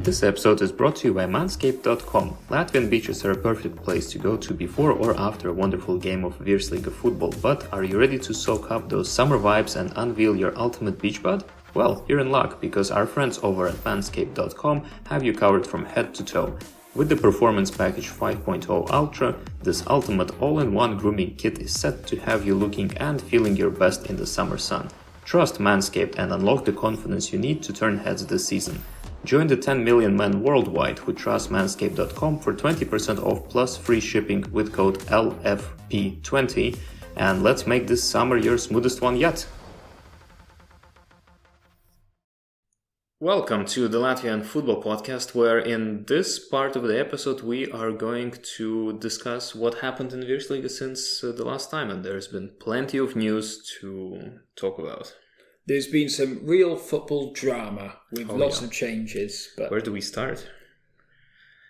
This episode is brought to you by Manscaped.com. Latvian beaches are a perfect place to go to before or after a wonderful game of Virsliga football, but are you ready to soak up those summer vibes and unveil your ultimate beach bud? Well, you're in luck, because our friends over at Manscaped.com have you covered from head to toe. With the Performance Package 5.0 Ultra, this ultimate all-in-one grooming kit is set to have you looking and feeling your best in the summer sun. Trust Manscaped and unlock the confidence you need to turn heads this season. Join the 10 million men worldwide who trust Manscaped.com for 20% off plus free shipping with code LFP20, and let's make this summer your smoothest one yet. Welcome to the Latvian Football Podcast, where in this part of the episode we are going to discuss what happened in Virsliga since the last time, and there's been plenty of news to talk about. There's been some real football drama with lots of changes. But where do we start?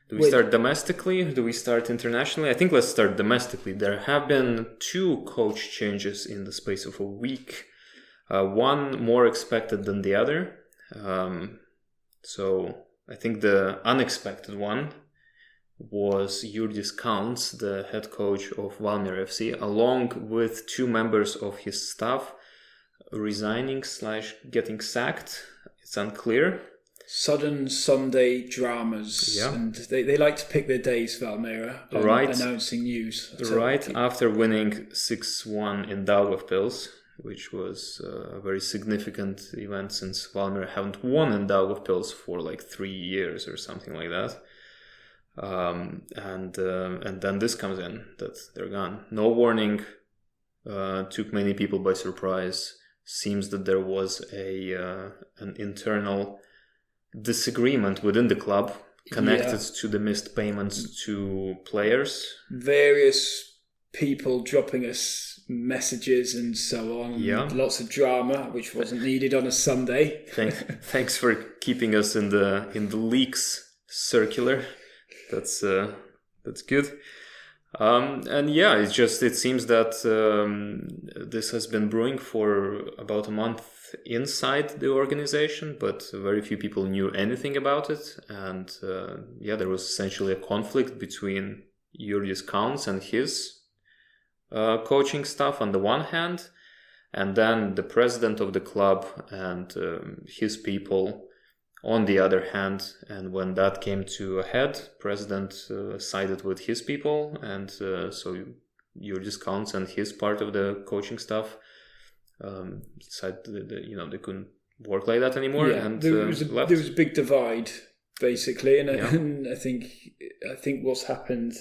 Do we start domestically or do we start internationally? I think let's start domestically. There have been 2 coach changes in the space of a week, one more expected than the other. So I think the unexpected one was Jurgis Kalns, the head coach of Valmiera FC, along with 2 members of his staff resigning / getting sacked. It's unclear. Sudden Sunday dramas, and they like to pick their days, Valmiera, announcing news. Right after winning 6-1 in Daugavpils, which was a very significant event since Valmiera haven't won in Daugavpils for like 3 years or something like that. And then this comes in, that they're gone. No warning, took many people by surprise. Seems that there was an internal disagreement within the club connected to the missed payments to players. Various people dropping us messages and so on. Yeah. Lots of drama, which wasn't needed on a Sunday. Thanks for keeping us in the leaks circular. That's good. It seems that this has been brewing for about a month inside the organization, but very few people knew anything about it. And there was essentially a conflict between Jurgis Kalns and his coaching staff on the one hand, and then the president of the club and his people on the other hand. And when that came to a head, president sided with his people, and so Jurgis Kalns and his part of the coaching staff decided that they couldn't work like that anymore. Yeah, and there was a big divide basically, and I think what's happened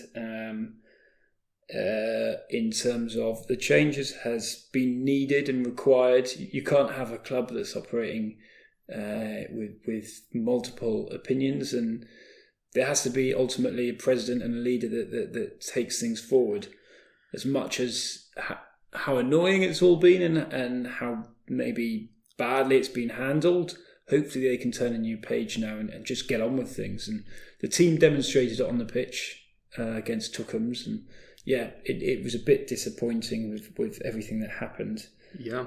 in terms of the changes has been needed and required. You can't have a club that's operating with multiple opinions, and there has to be ultimately a president and a leader that takes things forward. As much as how annoying it's all been and how maybe badly it's been handled, hopefully they can turn a new page now and just get on with things. And the team demonstrated it on the pitch against Tukums, and it was a bit disappointing with everything that happened. Yeah.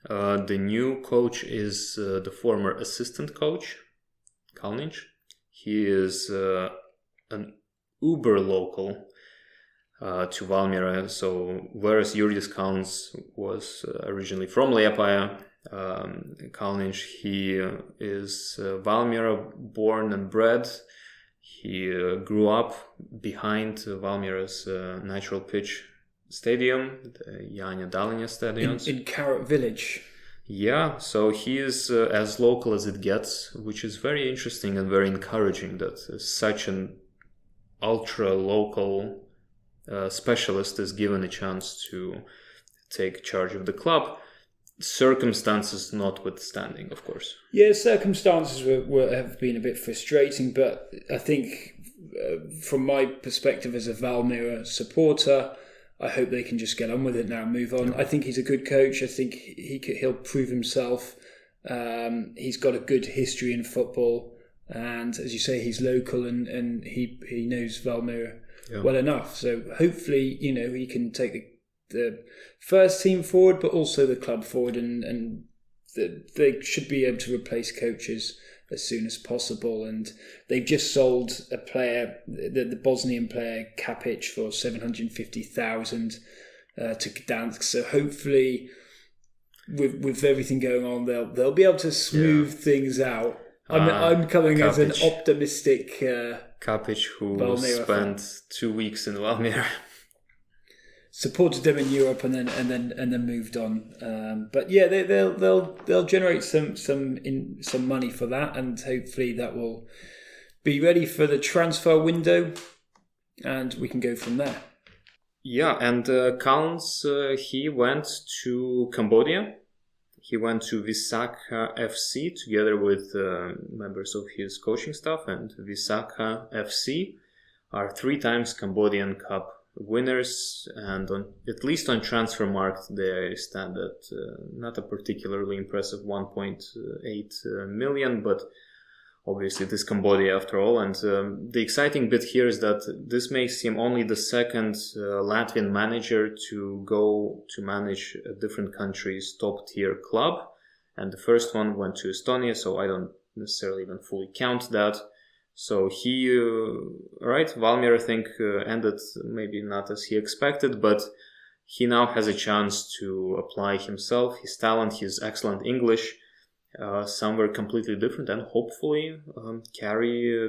The new coach is the former assistant coach, Kalnic. He is an uber local to Valmiera. So whereas Jurgis Kalns was originally from Liepaja, Kalnic, he is Valmiera born and bred. He grew up behind Valmiera's natural pitch stadium, the Jāņa Daliņa stadiums. In Carrot Village. Yeah, so he is as local as it gets, which is very interesting and very encouraging that such an ultra-local specialist is given a chance to take charge of the club. Circumstances notwithstanding, of course. Yeah, circumstances have been a bit frustrating, but I think from my perspective as a Valmiera supporter, I hope they can just get on with it now and move on. Yeah. I think he's a good coach. I think he'll prove himself. He's got a good history in football, and as you say, he's local and he knows Valmiera well enough. So hopefully, he can take the first team forward, but also the club forward, and they should be able to replace coaches as soon as possible. And they've just sold a player, the Bosnian player Kapic, for 750,000 to Gdansk. So hopefully, with everything going on, they'll be able to smooth things out. I'm coming Kapic. as an optimistic Kapic, who Valmiera spent fan. 2 weeks in Valmiera. Supported them in Europe and then moved on. But yeah, they'll generate some money for that, and hopefully that will be ready for the transfer window, and we can go from there. Yeah, and Kauns, he went to Cambodia. He went to Visakha FC together with members of his coaching staff, and Visakha FC are 3 times Cambodian Cup winners, and at least on Transfermarkt they stand at not a particularly impressive 1.8 million, but obviously it is Cambodia after all. And the exciting bit here is that this makes him only the second Latvian manager to go to manage a different country's top tier club, and the first one went to Estonia, so I don't necessarily even fully count that. So he, Valmiera, I think, ended maybe not as he expected, but he now has a chance to apply himself, his talent, his excellent English, somewhere completely different, and hopefully carry,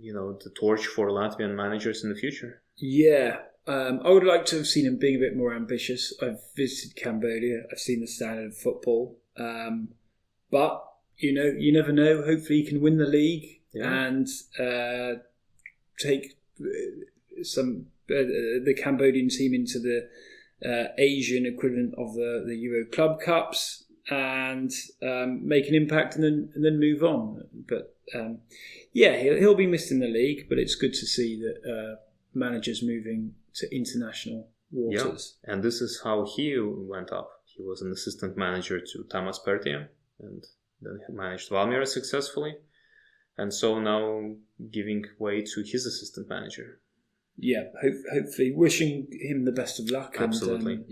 the torch for Latvian managers in the future. Yeah, I would like to have seen him being a bit more ambitious. I've visited Cambodia, I've seen the standard of football, but you never know. Hopefully, he can win the league. Yeah. And take the Cambodian team into the Asian equivalent of the Euro Club Cups, and make an impact, and then move on. But he'll be missed in the league. But it's good to see that managers moving to international waters. Yeah, and this is how he went up. He was an assistant manager to Tamas Pertia, and then he managed Valmiera successfully. And so now giving way to his assistant manager. Yeah, hopefully wishing him the best of luck. Absolutely. And,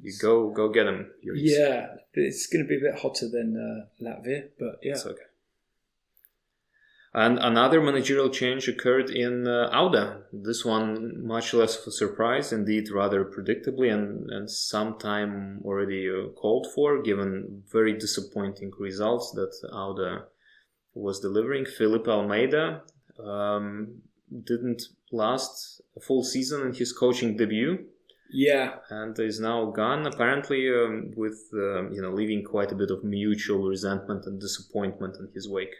you go get him. Yeah, it's going to be a bit hotter than Latvia, but yeah. It's okay. And another managerial change occurred in Auda. This one much less of a surprise, indeed rather predictably and sometime already called for, given very disappointing results that Auda was delivering. Felipe Almeida didn't last a full season in his coaching debut. Yeah, and is now gone. Apparently, with leaving quite a bit of mutual resentment and disappointment in his wake.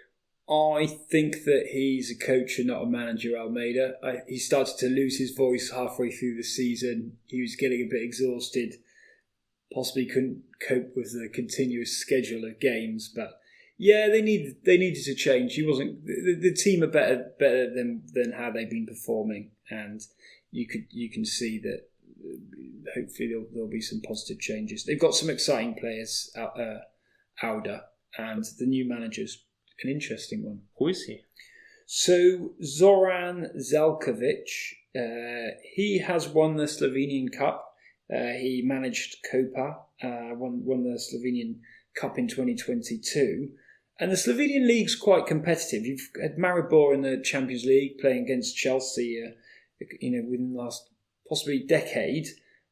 I think that he's a coach and not a manager, Almeida. He started to lose his voice halfway through the season. He was getting a bit exhausted. Possibly couldn't cope with the continuous schedule of games, but. Yeah, they needed to change. He wasn't. The team are better than how they've been performing, and you can see that. Hopefully, there'll be some positive changes. They've got some exciting players, Auda, and the new manager's an interesting one. Who is he? So Zoran Zalkovic, he has won the Slovenian Cup. He managed Koper, won the Slovenian Cup in 2022. And the Slovenian league's quite competitive. You've had Maribor in the Champions League playing against Chelsea, within the last possibly decade.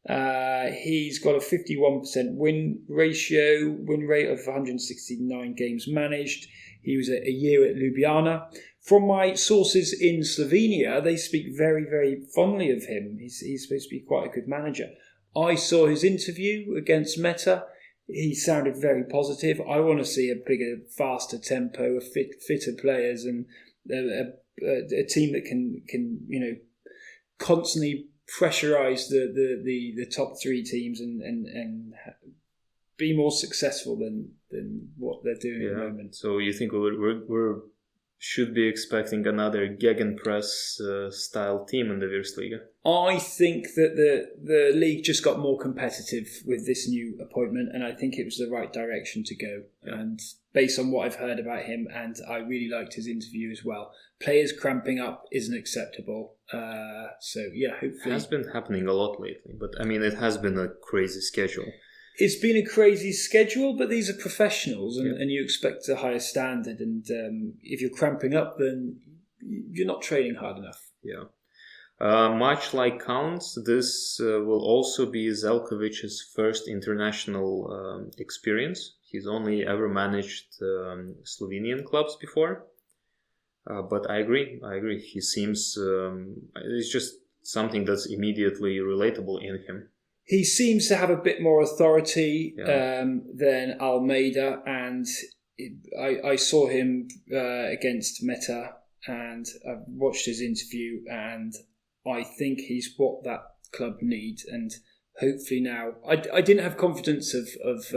He's got a 51% win rate of 169 games managed. He was a year at Ljubljana. From my sources in Slovenia, they speak very, very fondly of him. He's supposed to be quite a good manager. I saw his interview against Meta. He sounded very positive. I want to see a bigger, faster tempo, fitter players, and a team that can constantly pressurise the top 3 teams and be more successful than what they're doing at the moment. So you think we're should be expecting another Gegenpress style team in the Virsliga? I think that the league just got more competitive with this new appointment, and I think it was the right direction to go. And based on what I've heard about him, and I really liked his interview as well, players cramping up isn't acceptable. So yeah, hopefully. It has been happening a lot lately, but I mean, it has been a crazy schedule. It's been a crazy schedule, but these are professionals, and you expect a higher standard. And if you're cramping up, then you're not training hard enough. Yeah. Much like Counts, this will also be Zelkovic's first international experience. He's only ever managed Slovenian clubs before. But I agree. He seems... it's just something that's immediately relatable in him. He seems to have a bit more authority than Almeida, and I saw him against Meta, and I've watched his interview, and I think he's what that club needs. And hopefully now, I didn't have confidence of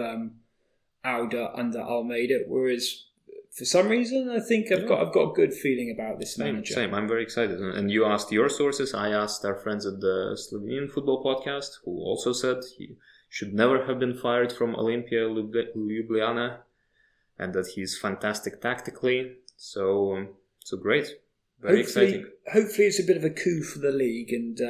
Auda under Almeida, whereas for some reason I think I've got a good feeling about this manager. Same. I'm very excited. And you asked your sources. I asked our friends at the Slovenian Football Podcast, who also said he should never have been fired from Olimpia Ljubljana, and that he's fantastic tactically. So great. Very exciting. Hopefully it's a bit of a coup for the league, and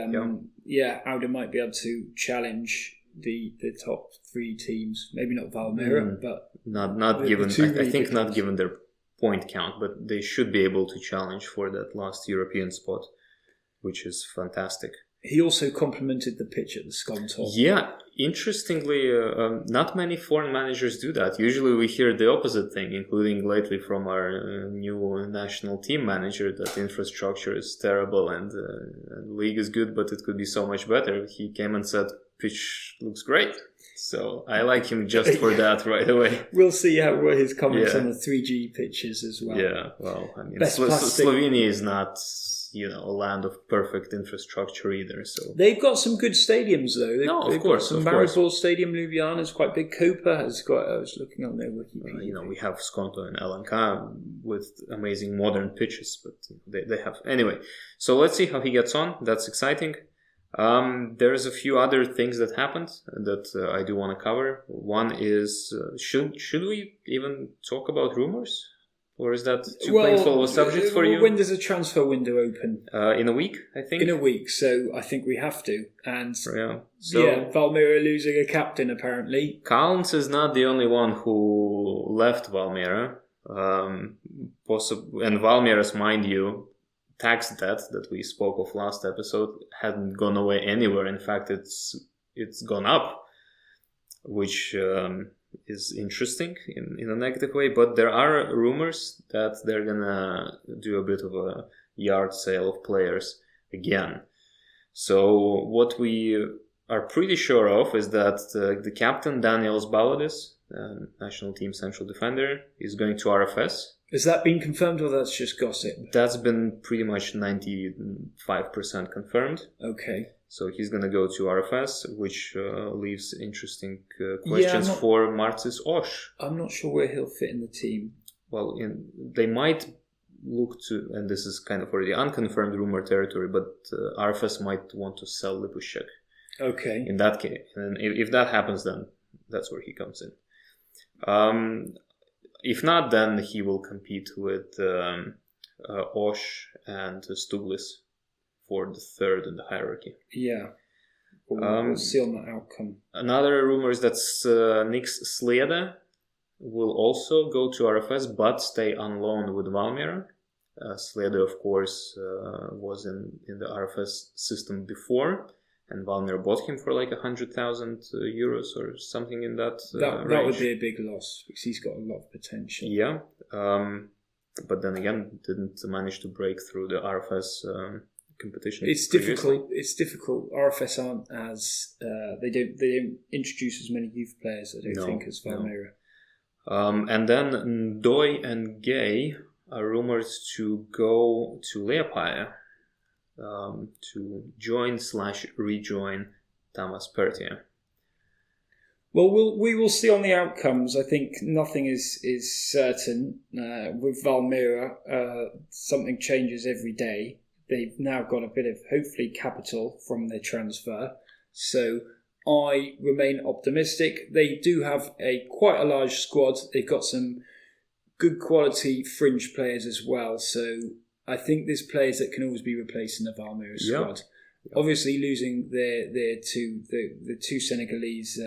Auda might be able to challenge the top three teams. Maybe not Valmiera, but not given. I think not given their point count, but they should be able to challenge for that last European spot, which is fantastic. He also complimented the pitch at the Skonto. Yeah, interestingly, not many foreign managers do that. Usually we hear the opposite thing, including lately from our new national team manager, that infrastructure is terrible and the league is good, but it could be so much better. He came and said, pitch looks great. So I like him just for that right away. We'll see how his comments on the 3G pitches as well. Yeah, well, I mean, Slovenia is not... a land of perfect infrastructure either. So they've got some good stadiums though. They've got some Maribor Stadium, Ljubljana is quite big. Koper has got. I was looking on their Wikipedia. We have Skonto and LNK with amazing modern pitches, but they have anyway. So let's see how he gets on. That's exciting. There's a few other things that happened that I do want to cover. One is should we even talk about rumours? Or is that too painful a subject for you? When does a transfer window open? In a week, I think. In a week, so I think we have to. And Valmiera losing a captain apparently. Counts is not the only one who left Valmiera. And Valmiera's, mind you, tax debt that we spoke of last episode hadn't gone away anywhere. In fact, it's gone up, which... is interesting in a negative way, but there are rumors that they're gonna do a bit of a yard sale of players again. So what we are pretty sure of is that the captain Daniels Balodis, national team central defender, is going to RFS. Has that been confirmed or that's just gossip? That's been pretty much 95% confirmed. Okay. So he's going to go to RFS, which leaves interesting questions for Marcis Osh. I'm not sure where he'll fit in the team. Well, they might look to, and this is kind of already unconfirmed rumor territory, but RFS might want to sell Lipušek. Okay. In that case, and if that happens, then that's where he comes in. If not, then he will compete with Osh and Stuglis for the third in the hierarchy. Yeah. We'll see on the outcome. Another rumor is that Nix Sleda will also go to RFS but stay on loan with Valmiera. Sleda, of course, was in the RFS system before, and Valmiera bought him for like 100,000 euros or something in that range. That would be a big loss because he's got a lot of potential. Yeah. But then again, didn't manage to break through the RFS competition. It's difficult. It's difficult. RFS aren't as they don't introduce as many youth players. I don't think as Valmiera. And then Doi and Gay are rumored to go to Liepaja to join/rejoin Tamas Pertia. Well, we will see on the outcomes. I think nothing is certain with Valmiera. Something changes every day. They've now got a bit of, hopefully, capital from their transfer. So I remain optimistic. They do have quite a large squad. They've got some good quality fringe players as well. So I think there's players that can always be replaced in the Valmiera squad. Yeah. Obviously, losing the two Senegalese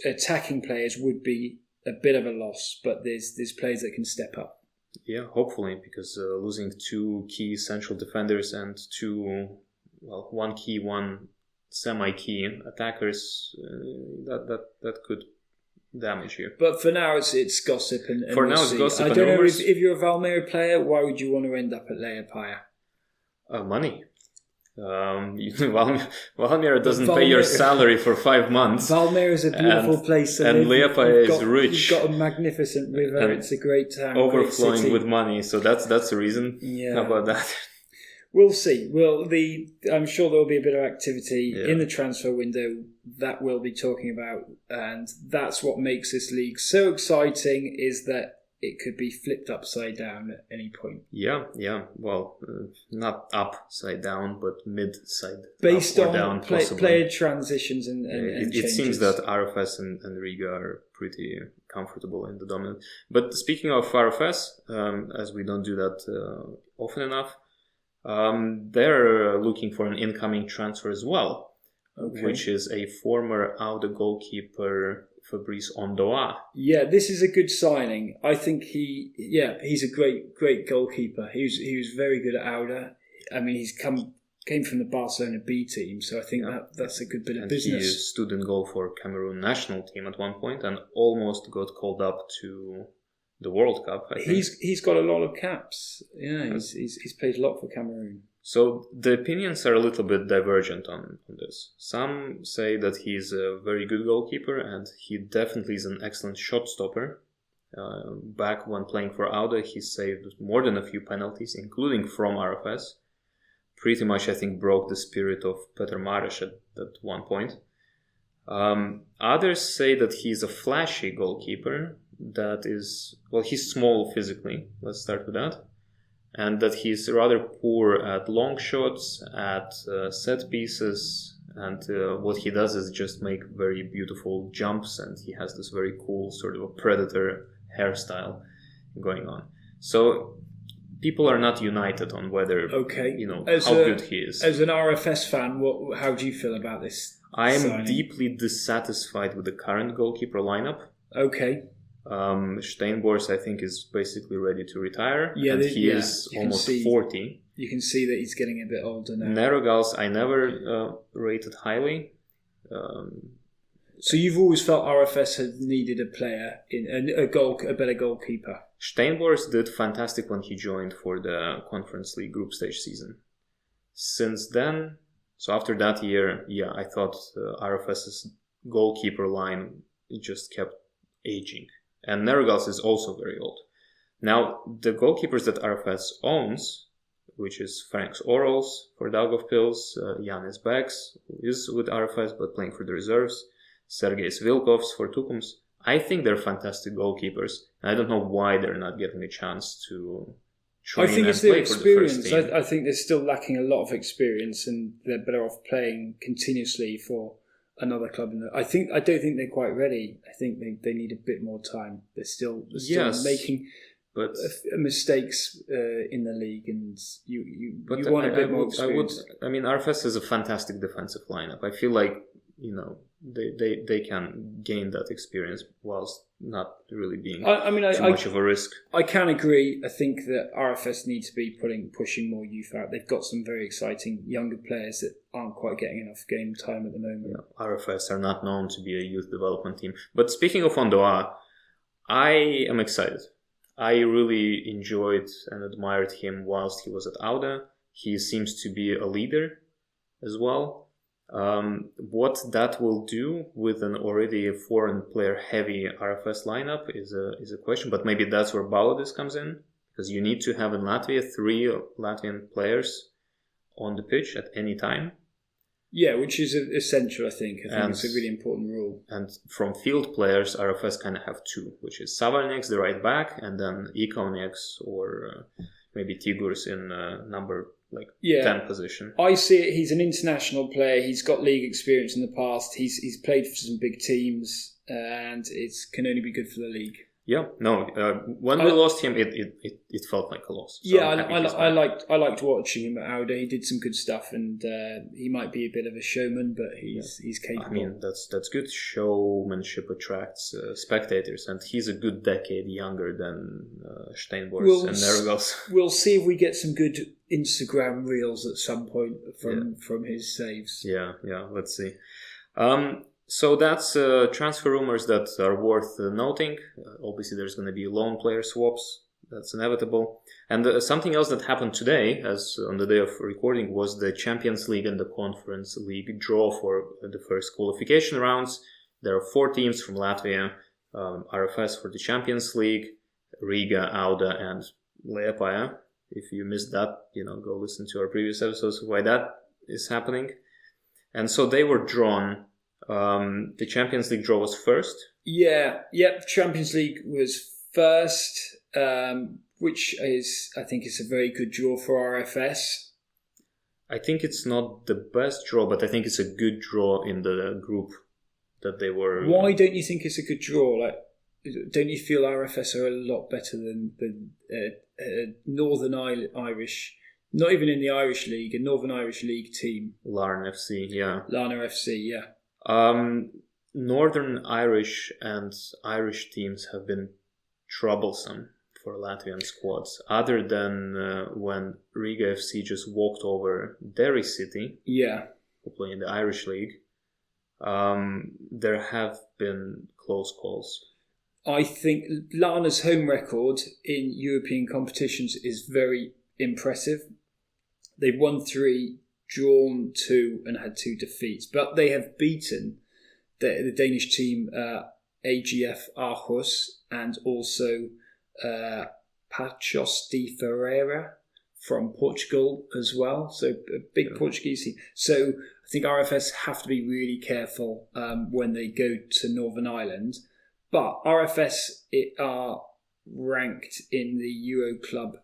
attacking players would be a bit of a loss, but there's players that can step up. Yeah, hopefully, because losing 2 key central defenders and 1 key, 1 semi-key attackers, that could damage you. But for now, it's gossip, and for now it's gossip. I don't know if you're a Valmiera player, why would you want to end up at Liepaja? Money. Valmiera doesn't pay your salary for 5 months. Valmiera is a beautiful place to live. And Liepaja is rich. You've got a magnificent river. It's a great town, overflowing great with money. So that's the reason. Yeah. How about that? We'll see. I'm sure there will be a bit of activity in the transfer window that we'll be talking about, and that's what makes this league so exciting. Is that it could be flipped upside down at any point. Yeah. Well, not upside down, but mid-side based up or on down, player transitions and it seems that RFS and Riga are pretty comfortable in the dominant. But speaking of RFS, as we don't do that often enough, they're looking for an incoming transfer as well, which is a former Auda goalkeeper, Fabrice Ondoa. Yeah, this is a good signing. I think he's a great goalkeeper. He was very good at Auda. I mean, he's came from the Barcelona B team, so I think that's a good bit of business. He stood in goal for Cameroon national team at one point and almost got called up to the World Cup. I think he's got a lot of caps. Yeah, he's played a lot for Cameroon. So the opinions are a little bit divergent on this. Some say that he's a very good goalkeeper and he definitely is an excellent shot stopper. Back when playing for Auda, he saved more than a few penalties, including from RFS. Pretty much, I think, broke the spirit of Peter Mares at one point. Others say that he's a flashy goalkeeper. That is, he's small physically. Let's start with that. And that he's rather poor at long shots, at set pieces, and what he does is just make very beautiful jumps, and he has this very cool sort of a predator hairstyle going on. So people are not united on whether, how good he is. As an RFS fan, how do you feel about this? I am signing? deeply dissatisfied with the current goalkeeper lineup. Okay. Steinbors, I think, is basically ready to retire. Yeah, and he is almost 40. You can see that he's getting a bit older now. Nerogals, I never rated highly. So you've always felt RFS had needed a player, a better goalkeeper. Steinbors did fantastic when he joined for the Conference League group stage season. Since then, so after that year, I thought RFS's goalkeeper line just kept aging. And Nerogals is also very old. Now, the goalkeepers that RFS owns, which is Franks Orals for Daugavpils, Yanis Beks, who is with RFS but playing for the reserves, Sergejs Vilkovs for Tukums, I think they're fantastic goalkeepers. I don't know why they're not getting a chance to train and play for the first team. I think they're still lacking a lot of experience, and they're better off playing continuously for another club. I don't think they're quite ready. I think they need a bit more time. They're still making mistakes in the league, and you want a bit more experience. RFS is a fantastic defensive lineup. I feel like they can gain that experience whilst not really being too much of a risk. I can agree. I think that RFS need to be pushing more youth out. They've got some very exciting younger players that aren't quite getting enough game time at the moment. Yeah, RFS are not known to be a youth development team. But speaking of Ondoa, I am excited. I really enjoyed and admired him whilst he was at Auda. He seems to be a leader as well. What that will do with an already foreign player heavy RFS lineup is a question, but maybe that's where Balodis comes in, because you need to have in Latvia 3 Latvian players on the pitch at any time. Yeah, which is essential, I think. I think it's a really important rule. And from field players, RFS kind of have 2, which is Savalnieks, the right back, and then Ikaunieks or maybe Tigurs in number 10 position. I see it. He's an international player. He's got league experience in the past. He's played for some big teams, and it can only be good for the league. Yeah, no. When we lost him, it felt like a loss. So yeah, I liked watching him at Auda. He did some good stuff, and he might be a bit of a showman, but he's capable. I mean, that's good. Showmanship attracts spectators, and he's a good decade younger than Steinborst and Nergels. We'll see if we get some good Instagram reels at some point from his saves. Yeah, let's see. So that's transfer rumors that are worth noting. Obviously, there's going to be loan player swaps. That's inevitable. And something else that happened today, as on the day of recording, was the Champions League and the Conference League draw for the first qualification rounds. There are 4 teams from Latvia, RFS for the Champions League, Riga, Auda, and Liepaja. If you missed that, go listen to our previous episodes of why that is happening. And so they were drawn. The Champions League draw was first. Champions League was first, which I think is a very good draw for RFS. I think it's not the best draw, but I think it's a good draw in the group that they were. Why don't you think it's a good draw? Don't you feel RFS are a lot better than Northern Irish? Not even in the Irish League, a Northern Irish League team. Larne FC, yeah. Larne FC, yeah. Northern Irish and Irish teams have been troublesome for Latvian squads, other than when Riga FC just walked over Derry City, who play in the Irish League. There have been close calls. I think Larne's home record in European competitions is very impressive. They've won 3, drawn 2, and had 2 defeats, but they have beaten the Danish team AGF Aarhus and also Paços de Ferreira from Portugal as well. So a big Portuguese team. So I think RFS have to be really careful when they go to Northern Ireland. But RFS are ranked in the Euro Club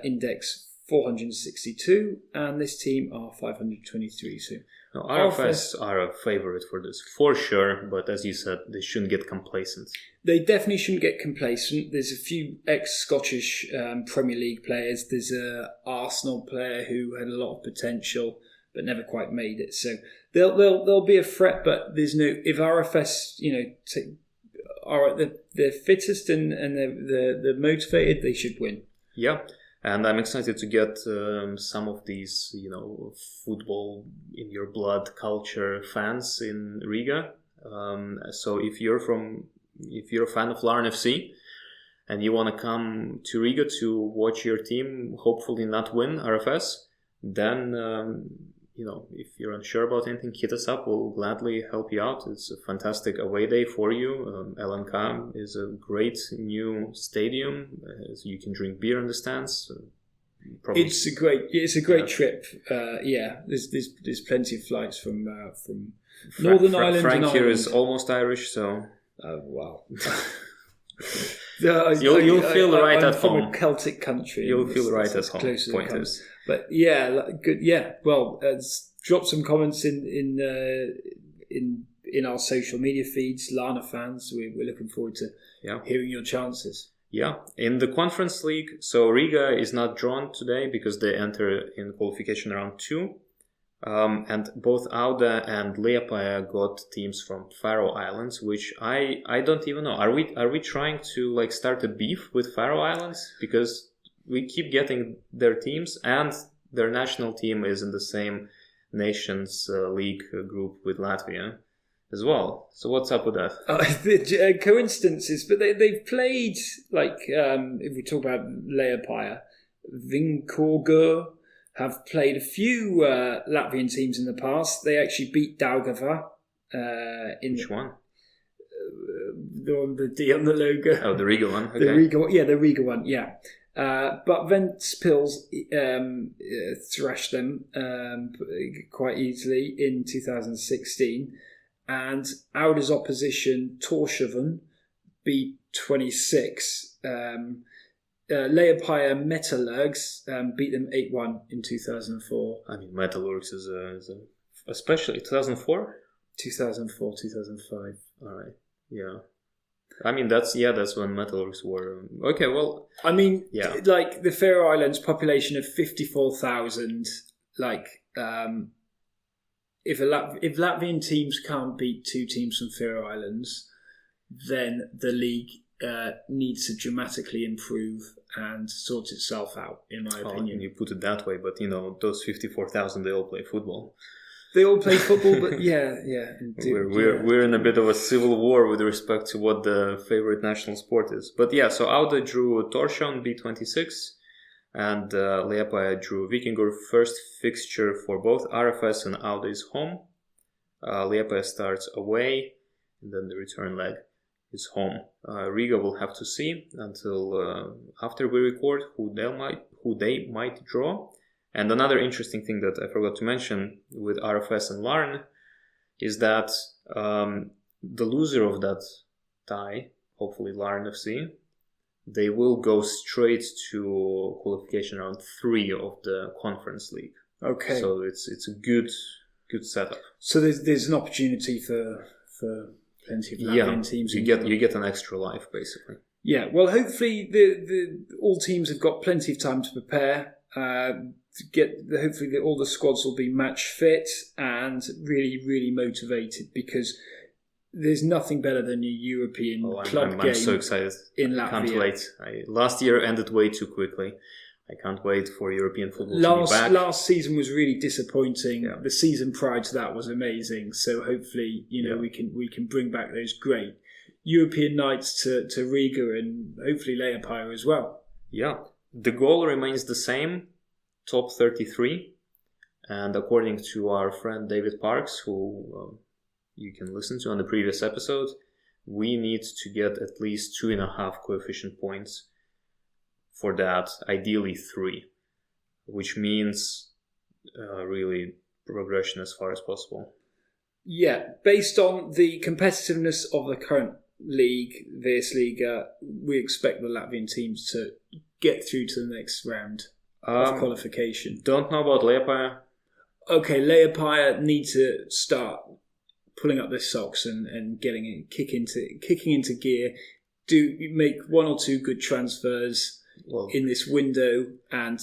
Index 462, and this team are 523. So RFS are a favourite for this, for sure, but as you said, they shouldn't get complacent. They definitely shouldn't get complacent. There's a few ex-Scottish Premier League players. There's a Arsenal player who had a lot of potential but never quite made it. So they'll be a threat, but there's no... If RFS, are the fittest and they're motivated, they should win. Yeah. And I'm excited to get some of these, football in your blood culture fans in Riga. So if you're a fan of Larne FC and you want to come to Riga to watch your team hopefully not win RFS, then if you're unsure about anything, hit us up. We'll gladly help you out. It's a fantastic away day for you. LNK is a great new stadium. So you can drink beer in the stands. It's a great trip. There's plenty of flights from Northern Ireland. Frank here is almost Irish, so wow. You'll feel right at home. From a Celtic country. You'll feel right at home. Pointers. But good. Yeah. Well, drop some comments in our social media feeds, Larne fans. We're looking forward to hearing your chances. Yeah. In the Conference League, so Riga is not drawn today because they enter in qualification round 2. And both Auda and Liepaja got teams from Faroe Islands, which I don't even know. Are we trying to start a beef with Faroe Islands? Because we keep getting their teams, and their national team is in the same Nations League group with Latvia as well. So what's up with that? The coincidences, but they've played, if we talk about Liepaja, Vinkorgur have played a few Latvian teams in the past. They actually beat Daugava. Which one? The one with the D on the logo. Oh, the Riga one. Okay. The Riga one, yeah. But Ventspils thrashed them quite easily in 2016. And Auda's opposition, Torshavn, beat 26. Liepaja Metallurgs beat them 8-1 in 2004. I mean, Metallurgs is especially 2004? 2004, 2005. All right, yeah. I mean, that's when Metalurgs were... Okay, well... I mean, yeah. like the Faroe Islands, population of 54,000, like... If Latvian teams can't beat two teams from Faroe Islands, then the league needs to dramatically improve and sort itself out, in my opinion. You put it that way, but those 54,000, they all play football. They all play football, but yeah. We're in a bit of a civil war with respect to what the favorite national sport is. But yeah, so Auda drew Torshavn B26. And Liepāja drew Vikingur. First fixture for both RFS and Auda is home. Liepāja starts away, and then the return leg is home. Riga will have to see until after we record who they might draw. And another interesting thing that I forgot to mention with RFS and Larn is that the loser of that tie, hopefully Larn FC, they will go straight to qualification round 3 of the Conference League. Okay. So it's a good setup. So there's an opportunity for plenty of Latvian teams. You get an extra life basically. Yeah. Well, hopefully the all teams have got plenty of time to prepare. Hopefully all the squads will be match fit and really, really motivated, because there's nothing better than a European club game. I'm so excited. In Latvia. I can't wait. Last year ended way too quickly. I can't wait for European football to be back. Last season was really disappointing. Yeah. The season prior to that was amazing. So hopefully, we can bring back those great European nights to Riga and hopefully Liepāja as well. Yeah. The goal remains the same, top 33. And according to our friend David Parks, who... you can listen to on the previous episode, we need to get at least 2.5 coefficient points for that, ideally 3, which means really progression as far as possible. Yeah, based on the competitiveness of the current league, Virsliga, we expect the Latvian teams to get through to the next round of qualification. Don't know about Liepāja. Okay, Liepāja need to start pulling up their socks and kicking into gear. Make 1 or 2 good transfers in this window, and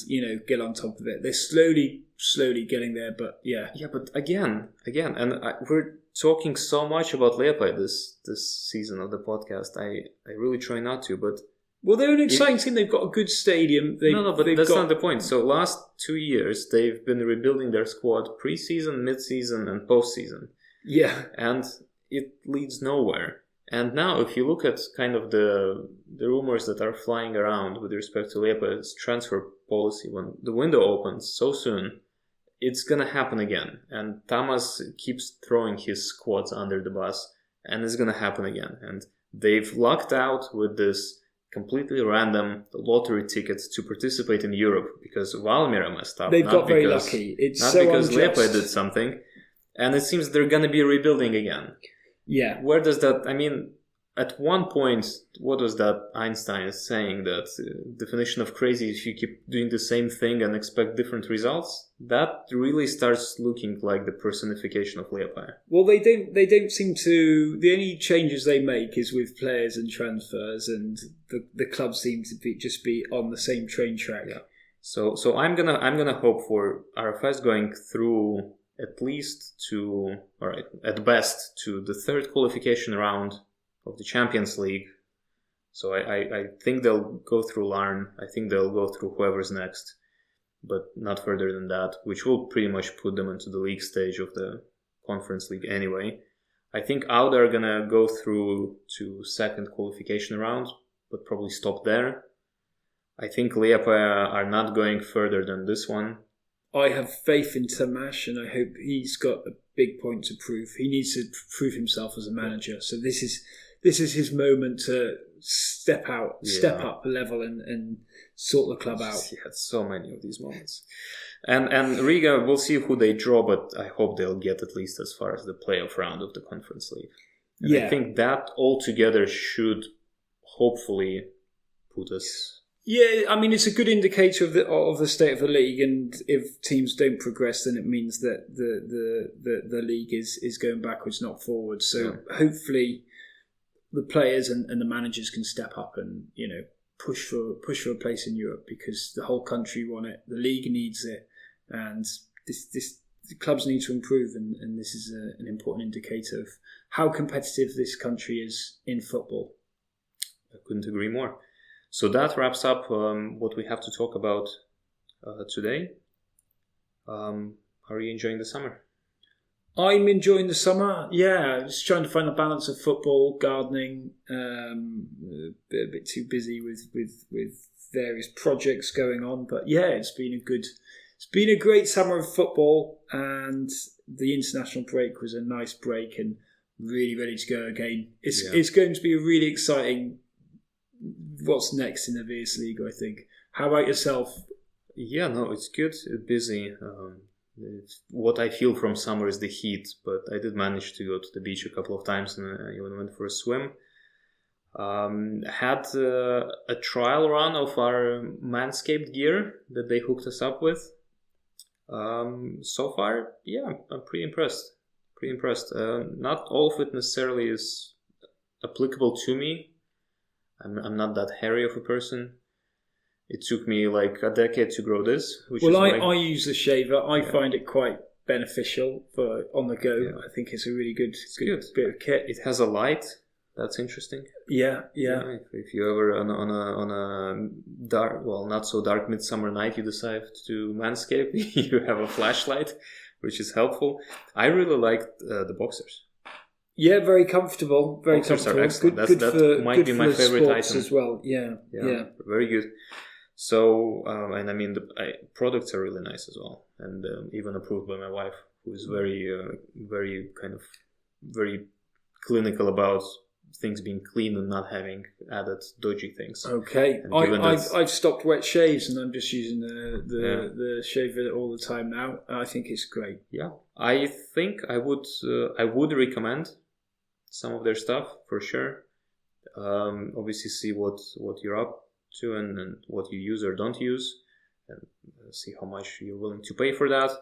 get on top of it. They're slowly getting there, but yeah. Yeah, but again, and we're talking so much about Liepāja this season of the podcast. I really try not to, but they're an exciting team. They've got a good stadium. But that's not the point. So last 2 years they've been rebuilding their squad pre-season, mid-season, and post-season. Yeah. And it leads nowhere. And now if you look at kind of the rumors that are flying around with respect to Liepāja's transfer policy, when the window opens so soon, it's going to happen again. And Tamas keeps throwing his squads under the bus, and it's going to happen again. And they've lucked out with this completely random lottery tickets to participate in Europe because Valmiera messed up. They've got very lucky. It's not so because unjust. Liepāja did something. And it seems they're going to be rebuilding again. Yeah. Where does that... I mean, at one point, what was that Einstein saying? That definition of crazy, if you keep doing the same thing and expect different results, that really starts looking like the personification of Liepāja. Well, they don't seem to... The only changes they make is with players and transfers, and the club seems to just be on the same train track. Yeah. So I'm gonna hope for RFS going through at least at best to the 3rd qualification round of the Champions League. So I think they'll go through Larn. I think they'll go through whoever's next, but not further than that, which will pretty much put them into the league stage of the Conference League anyway. I think Auda are gonna go through to 2nd qualification round, but probably stop there. I think Liepāja are not going further than this one. I have faith in Tamas, and I hope he's got a big point to prove. He needs to prove himself as a manager. So this is his moment to step up a level and sort the club out. He had so many of these moments. And Riga, we'll see who they draw, but I hope they'll get at least as far as the playoff round of the Conference League. And I think that altogether should hopefully put us... Yeah, I mean, it's a good indicator of the state of the league, and if teams don't progress, then it means that the league is going backwards, not forwards. So hopefully the players and the managers can step up and push for a place in Europe, because the whole country want it, the league needs it, and the clubs need to improve, and this is an important indicator of how competitive this country is in football. I couldn't agree more. So that wraps up what we have to talk about today. How are you enjoying the summer? I'm enjoying the summer. Yeah, just trying to find the balance of football, gardening. A bit too busy with various projects going on, but yeah, it's been a great summer of football, and the international break was a nice break, and really ready to go again. It's going to be a really exciting. What's next in the Virsliga, I think. How about yourself? Yeah, no, it's good. It's busy. What I feel from summer is the heat, but I did manage to go to the beach a couple of times, and I even went for a swim. Had a trial run of our Manscaped gear that they hooked us up with. So far, yeah, I'm pretty impressed. Not all of it necessarily is applicable to me. I'm not that hairy of a person. It took me like a decade to grow this. I use the shaver. I find it quite beneficial for on the go. Yeah. I think it's a really good bit of kit. It has a light. That's interesting. Yeah. If you ever on a dark, well, not so dark midsummer night, you decide to manscape, you have a flashlight, which is helpful. I really liked the boxers. Yeah, very comfortable. Very boxers comfortable. Are excellent. That might be my favorite item as well. Yeah. Very good. So, and I mean, the products are really nice as well, and even approved by my wife, who is very clinical about things being clean and not having added dodgy things. Okay, I've stopped wet shaves, and I'm just using the shaver all the time now. I think it's great. Yeah, I think I would recommend some of their stuff for sure. Obviously, see what you're up to and what you use or don't use, and see how much you're willing to pay for that.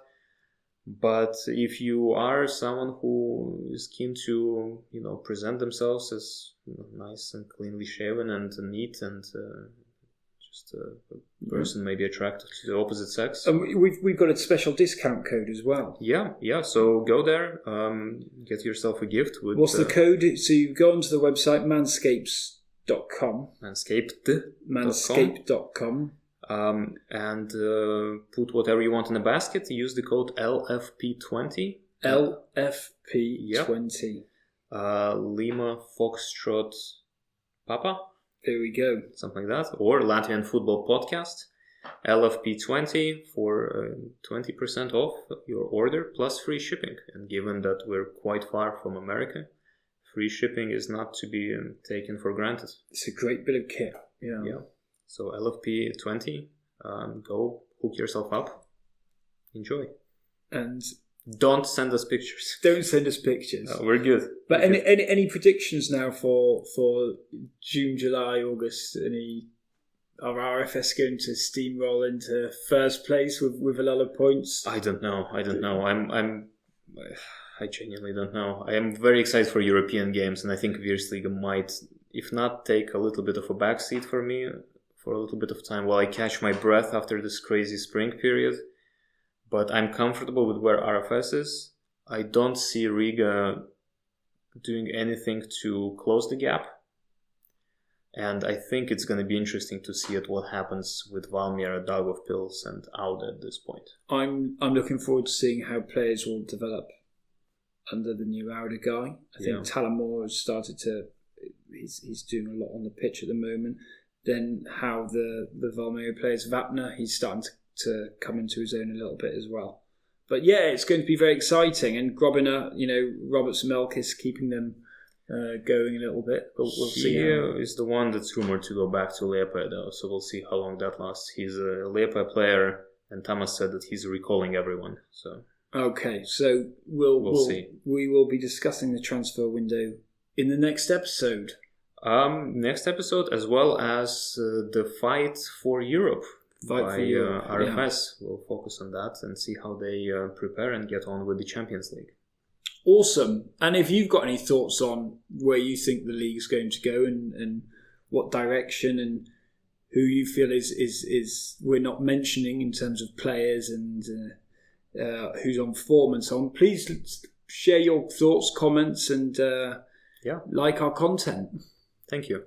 But if you are someone who is keen to present themselves as nice and cleanly shaven and neat and just a person maybe attracted to the opposite sex, we've got a special discount code as well. Yeah, so go there, get yourself a gift with what's the code? So you go onto the website manscaped.com and put whatever you want in a basket. Use the code LFP20. LFP20. Lima Foxtrot Papa. There we go. Something like that. Or Latvian Football Podcast. LFP20 for 20% off your order plus free shipping. And given that we're quite far from America, free shipping is not to be taken for granted. It's a great bit of kit. Yeah. So LFP20, go hook yourself up. Enjoy. And don't send us pictures. Don't send us pictures. No, we're good. But any predictions now for June, July, August? Are RFS going to steamroll into first place with a lot of points? I don't know. I genuinely don't know. I am very excited for European games, and I think Virsliga might, if not take a little bit of a backseat for me for a little bit of time while I catch my breath after this crazy spring period. But I'm comfortable with where RFS is. I don't see Riga doing anything to close the gap. And I think it's going to be interesting to see what happens with Valmiera, Daugavpils, and Auda at this point. I'm looking forward to seeing how players will develop under the new Auda guy. I think Talamore has started to... He's doing a lot on the pitch at the moment. Then how the Valmiera players, Vapner, he's starting to come into his own a little bit as well. But yeah, it's going to be very exciting. And Grobina, Roberts Melkis keeping them going a little bit. But we'll see. He is the one that's rumored to go back to Liepaja though, so we'll see how long that lasts. He's a Liepaja player, and Thomas said that he's recalling everyone. So okay, so we'll see. We will be discussing the transfer window in the next episode. As well as the fight for Europe. RFS. We'll focus on that and see how they prepare and get on with the Champions League. Awesome. And if you've got any thoughts on where you think the league's going to go and what direction and who you feel is we're not mentioning in terms of players and who's on form and so on, please share your thoughts, comments, and like our content. Thank you.